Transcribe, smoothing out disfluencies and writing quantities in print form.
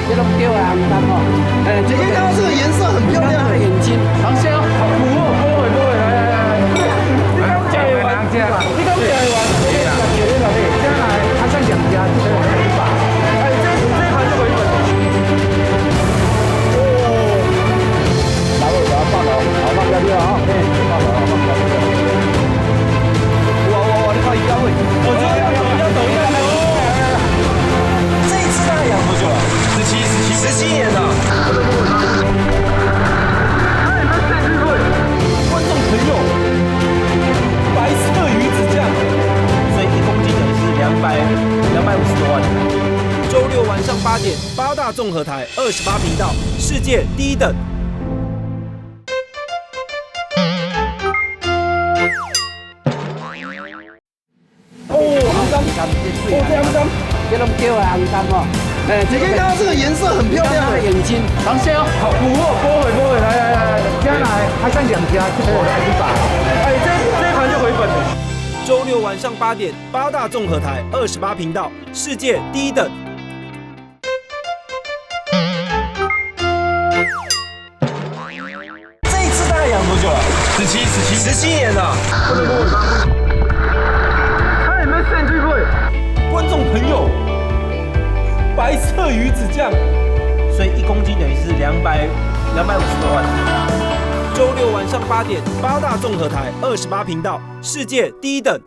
这种钓的红单哦，你可以看到这个颜色很漂亮，眼睛，螃蟹哦，不会，来，加油玩，你讲加油玩，将来还剩2家，这个100，哎，这盘就回本。哦，拿过来把它放了，好放下去了啊，放了，放下去了。哇，你看一家会，我知道要抖。这一次大概养多久了？17年了。观众朋友，白色鱼子酱，所以1公斤等于是250多万。周六晚上8点，八大综合台28频道，世界第一等。这种钓的红单哦，你可以看到这个颜色很漂亮，眼睛，螃蟹哦，不会，来，将来还剩2家，这个100，哎，这盘就回本了。周六晚上8点，八大综合台28频道，世界第一等。这一次大概养多久了？17年了。看有没有兴趣会？观众朋友，白色鱼子酱，所以1公斤等于是250多万。周六晚上8点，八大综合台28频道，世界第一等。